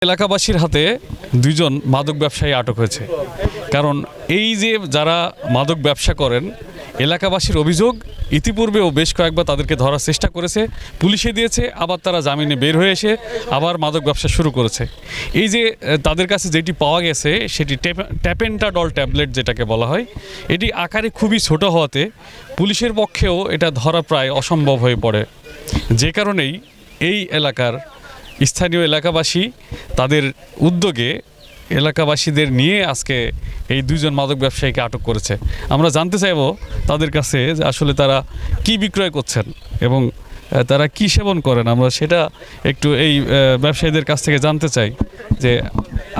এলাকাবাসীর হাতে দুইজন মাদক ব্যবসায়ী আটক হয়েছে। কারণ এই যে যারা মাদক ব্যবসা করেন, এলাকাবাসীর অভিযোগ ইতিপূর্বেও বেশ কয়েকবার তাদেরকে ধরার চেষ্টা করেছে, পুলিশে দিয়েছে, আবার তারা জামিনে বের হয়ে এসে আবার মাদক ব্যবসা শুরু করেছে। এই যে তাদের কাছে যেটি পাওয়া গেছে সেটি ট্যাপেন্টাডল ট্যাবলেট যেটাকে বলা হয়, এটি আকারে খুবই ছোট হওয়াতে পুলিশের পক্ষেও এটা ধরা প্রায় অসম্ভব হয়ে পড়ে। যে কারণেই এই এলাকার স্থানীয় এলাকাবাসী তাদের উদ্যোগে এলাকাবাসীদের নিয়ে আজকে এই দুইজন মাদক ব্যবসায়ীকে আটক করেছে। আমরা জানতে চাইব তাদের কাছে যে আসলে তারা কি বিক্রয় করছেন এবং তারা কি সেবন করেন। আমরা সেটা একটু এই ব্যবসায়ীদের কাছ থেকে জানতে চাই যে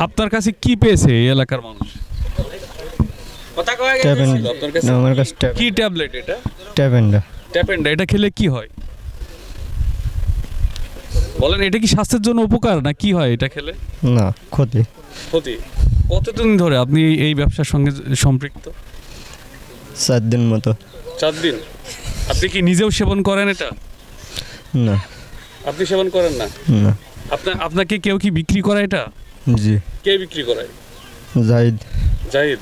আপনার কাছে কি পেয়েছে এই এলাকার মানুষ? কি ট্যাবলেট এটা? ট্যাপেন্ডা। এটা খেলে কি হয় বলেন? এটা কি স্বাস্থ্যের জন্য উপকার না কি হয় এটা খেলে? না, ক্ষতি। কতদিন ধরে আপনি এই ব্যবসার সঙ্গে সম্পৃক্ত? 4 দিন মতো। 4 দিন। আপনি কি নিজেও সেবন করেন এটা? না। আপনি সেবন করেন না? না। আপনাকে কেউ কি বিক্রি করে এটা? জি। কে বিক্রি করায়? জাহিদ।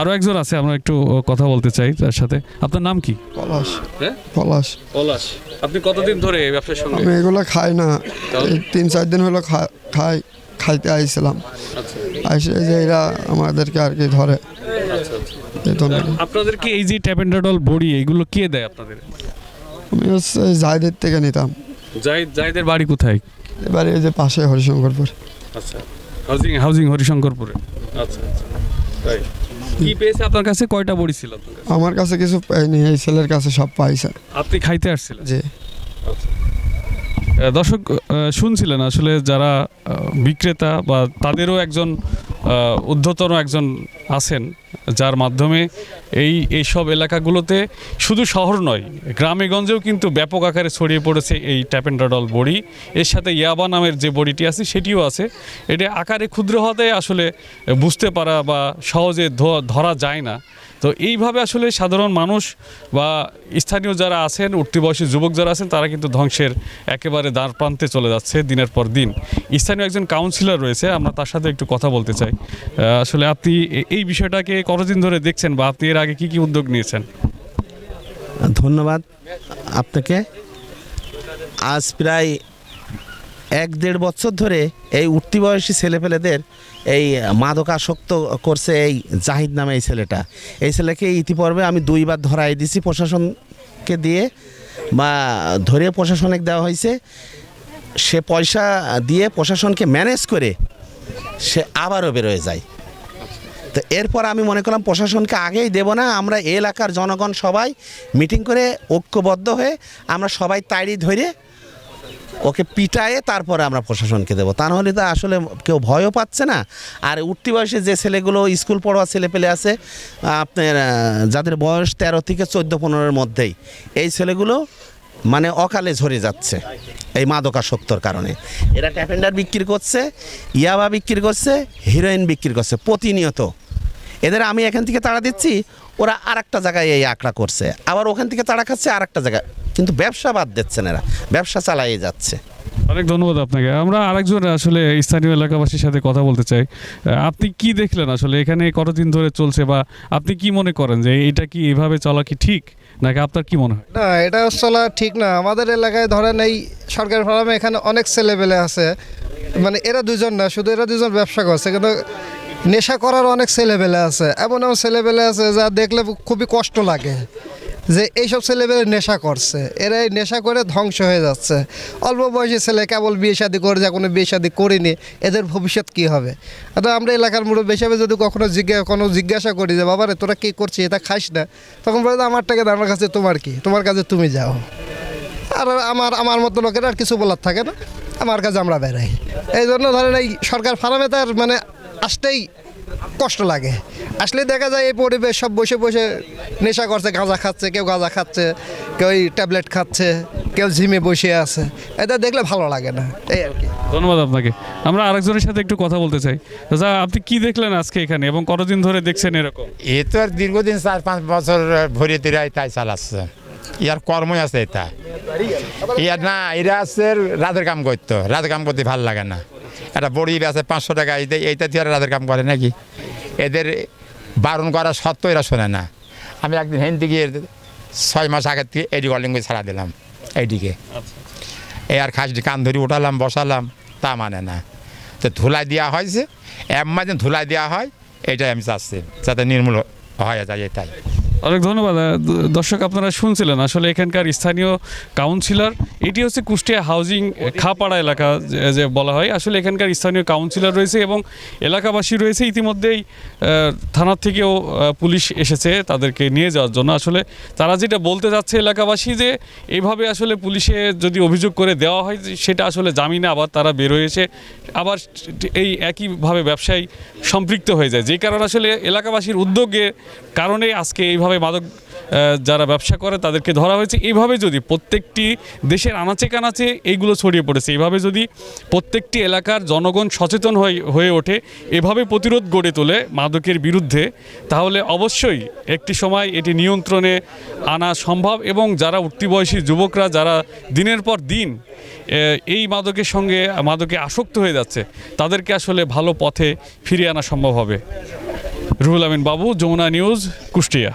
আরো একজন আছে, আমরা একটু কথা বলতে চাই তার সাথে। আপনার নাম কি? পলাশ। হ্যাঁ, পলাশ। আপনি কতদিন ধরে এই ব্যবসার সঙ্গে? আমি এগুলো খাই না, 3-4 দিন হলো খাইতে আইছিলাম। আইসে যে এরা আমাদেরকে আর কি ধরে। আপনাদেরকে এই যে ট্যাপেন্ডাডল বড়ি এগুলো কে দেয় আপনাদের? আমি হচ্ছে জাহিদের থেকে নিতাম। জাহিদের বাড়ি কোথায়? এবারে এই যে পাশে হরিশঙ্করপুর। আচ্ছা, হাউজিং হরিশঙ্করপুরে। আচ্ছা, তাই। কি পেয়েছে আপনার কাছে? কয়টা বড়ি ছিল আপনার কাছে? আমার কাছে কিছু পাইনি, এই ছেলের কাছে সব পাইছে। আপনি খাইতে আসছিলেন? জি। দর্শক শুনছিলেন আসলে যারা বিক্রেতা বা তাদেরও একজন ঊর্ধ্বতন একজন আছেন যার মাধ্যমে এইসব এলাকাগুলোতে শুধু শহর নয়, গ্রামে গঞ্জেও কিন্তু ব্যাপক আকারে ছড়িয়ে পড়েছে এই ট্যাপেন্ডাডল বড়ি। এর সাথে ইয়াবা নামের যে বড়িটি আছে সেটিও আছে। এটা আকারে ক্ষুদ্র হতে আসলে বুঝতে পারা বা সহজে ধরা যায় না। তো এইভাবে আসলে সাধারণ মানুষ বা স্থানীয় যারা আছেন, উঠতি বয়সী যুবক যারা আছেন, তারা কিন্তু ধ্বংসের একেবারে দ্বার প্রান্তে চলে যাচ্ছে দিনের পর দিন। স্থানীয় একজন কাউন্সিলর রয়েছে, আমরা তার সাথে একটু কথা বলতে চাই। আসলে আপনি এই বিষয়টাকে কতদিন ধরে দেখছেন বা আপনি এর আগে কি উদ্যোগ নিয়েছেন? ধন্যবাদ আপনাকে। আজ প্রায় 1-1.5 বছর ধরে এই উঠতি বয়সী ছেলেপেলেদের এই মাদকাসক্ত করছে এই জাহিদ নামে এই ছেলেটা। এই ছেলেকে ইতিপূর্বে আমি 2বার ধরাই দিছি প্রশাসনকে দিয়ে, বা ধরে প্রশাসনিক দেওয়া হয়েছে। সে পয়সা দিয়ে প্রশাসনকে ম্যানেজ করে সে আবারও বেরোয় যায়। তো এরপর আমি মনে করলাম প্রশাসনকে আগেই দেব না, আমরা এলাকার জনগণ সবাই মিটিং করে ঐক্যবদ্ধ হয়ে আমরা সবাই তাড়ি ধরে ওকে পিটায়ে তারপরে আমরা প্রশাসনকে দেবো। তা নাহলে তো আসলে কেউ ভয়ও পাচ্ছে না। আর উঠতি বয়সে যে ছেলেগুলো স্কুল পড়ুয়া ছেলেপেলে আছে আপনার, যাদের বয়স 13 থেকে 14-15-এর মধ্যেই, এই ছেলেগুলো মানে অকালে ঝরে যাচ্ছে এই মাদকাসক্তর কারণে। এরা ট্যাপেন্ডার বিক্রি করছে, ইয়াবা বিক্রি করছে, হিরোইন বিক্রি করছে প্রতিনিয়ত। এদের আমি এখান থেকে তাড়া দিচ্ছি, ওরা আর একটা জায়গায় এই আঁকড়া করছে, আবার ওখান থেকে তাড়া খাচ্ছে আর একটা জায়গায়, কিন্তু ব্যবসা বাদ দিচ্ছেন, এরা ব্যবসা চালিয়ে যাচ্ছে। অনেক ধন্যবাদ আপনাকে। আমরা আরেকজন আসলে স্থানীয় এলাকাবাসীর সাথে কথা বলতে চাই। আপনি কি দেখলেন আসলে এখানে কতদিন ধরে চলছে, বা আপনি কি মনে করেন যে এটা কি এভাবে চলা কি ঠিক, নাকি আপনার কি মনে হয়? না, এটা চলা ঠিক না। আমাদের এলাকায় ধরেন এই সরকারি ফার্মে এখানে অনেক ছেলেপেলে আছে, মানে এরা দুজন না, শুধু এরা দুজন ব্যবসা করছে, কিন্তু নেশা করার অনেক ছেলেপেলে আছে। এমন ছেলেপেলে আছে যা দেখলে খুবই কষ্ট লাগে যে এইসব ছেলেপেলে নেশা করছে। এরা এই নেশা করে ধ্বংস হয়ে যাচ্ছে। অল্প বয়সী ছেলে কেবল বিয়ে শাদী করে, যা কোনো বিয়ে শাদী করিনি, এদের ভবিষ্যৎ কী হবে? আমরা এলাকার মুরব্বী হিসাবে যদি কখনো জিজ্ঞাসা করি যে বাবারে তোরা কী করছিস, এটা খাইস না, তখন বলে আমার টাকা আমার কাছে তোমার কি, তোমার কাছে তুমি যাও। আর আমার মতো লোকের আর কিছু বলার থাকে না, আমার কাছে আমরা বেড়াই। এই জন্য ধরেন এই সরকার ফার্মে তার মানে আসতেই কষ্ট লাগে। আসলে দেখা যায় এই পরিবেশ সব বসে বসে নেশা করছে, গাঁজা খাচ্ছে, কেউ গাঁজা খাচ্ছে, কেউ ট্যাবলেট খাচ্ছে, কেউ জিমে বসে আছে। এটা দেখলে ভালো লাগে না, এই আর কি। ধন্যবাদ আপনাকে। আমরা আরেকজনের সাথে একটু কথা বলতে চাই। দাদা, আপনি কি দেখলেন আজকে এখানে এবং কতদিন ধরে দেখছেন এরকম? এ তো আর দীর্ঘদিন 4-5 বছর ভরে তিরাই তাই চালাচ্ছে। ইয়ার কর্মই আছে এটা ইয়ার না, এরা আছে রাতের কাম করতো, রাতের কাম করতে ভালো লাগে না। একটা বড়ি আছে 500 টাকা, এইটা দিয়ে রাতের কাম করে নাকি? এদের বারণ করা সত্ত্বেও এরা শোনে না। আমি একদিন হিন্দি গিয়ে 6 মাস আগের থেকে এডি কলিং করে ছাড়া দিলাম এইদিকে। এই আর খাসটি কান ধরে উঠালাম, বসালাম, তা মানে না। তো ধুলাই দেওয়া হয়েছে, একমাদিন ধুলাই দেওয়া হয়, এটাই আমি চাচ্ছি যাতে নির্মূল হয়ে যায়, এটাই। অনেক ধন্যবাদ। দর্শক, আপনারা শুনছিলেন আসলে এখানকার স্থানীয় কাউন্সিলর, এটি হচ্ছে কুষ্টিয়া হাউজিং খাপাড়া এলাকা যে বলা হয়। আসলে এখানকার স্থানীয় কাউন্সিলর রয়েছে এবং এলাকাবাসী রয়েছে। ইতিমধ্যেই থানার থেকেও পুলিশ এসেছে তাদেরকে নিয়ে যাওয়ার জন্য। আসলে তারা যেটা বলতে যাচ্ছে এলাকাবাসী, যে এইভাবে আসলে পুলিশে যদি অভিযোগ করে দেওয়া হয় সেটা আসলে জামিনে আবার তারা বের হয়েছে, আবার এই একইভাবে ব্যবসায় সম্পৃক্ত হয়ে যায়, যেই কারণে আসলে এলাকাবাসীর উদ্যোগের কারণে আজকে এইভাবে মাদক যারা ব্যবসা করে তাদেরকে ধরা হয়েছে। এইভাবে যদি প্রত্যেকটি দেশের আনাচে কানাচে এইগুলো ছড়িয়ে পড়েছে, এইভাবে যদি প্রত্যেকটি এলাকার জনগণ সচেতন হয়ে ওঠে, এভাবে প্রতিরোধ গড়ে তোলে মাদকের বিরুদ্ধে, তাহলে অবশ্যই একটি সময় এটি নিয়ন্ত্রণে আনা সম্ভব। এবং যারা উঠতি বয়সী যুবকরা যারা দিনের পর দিন এই মাদকে আসক্ত হয়ে যাচ্ছে, তাদেরকে আসলে ভালো পথে ফিরিয়ে আনা সম্ভব হবে। রুহুল আমিন বাবু, যমুনা নিউজ, কুষ্টিয়া।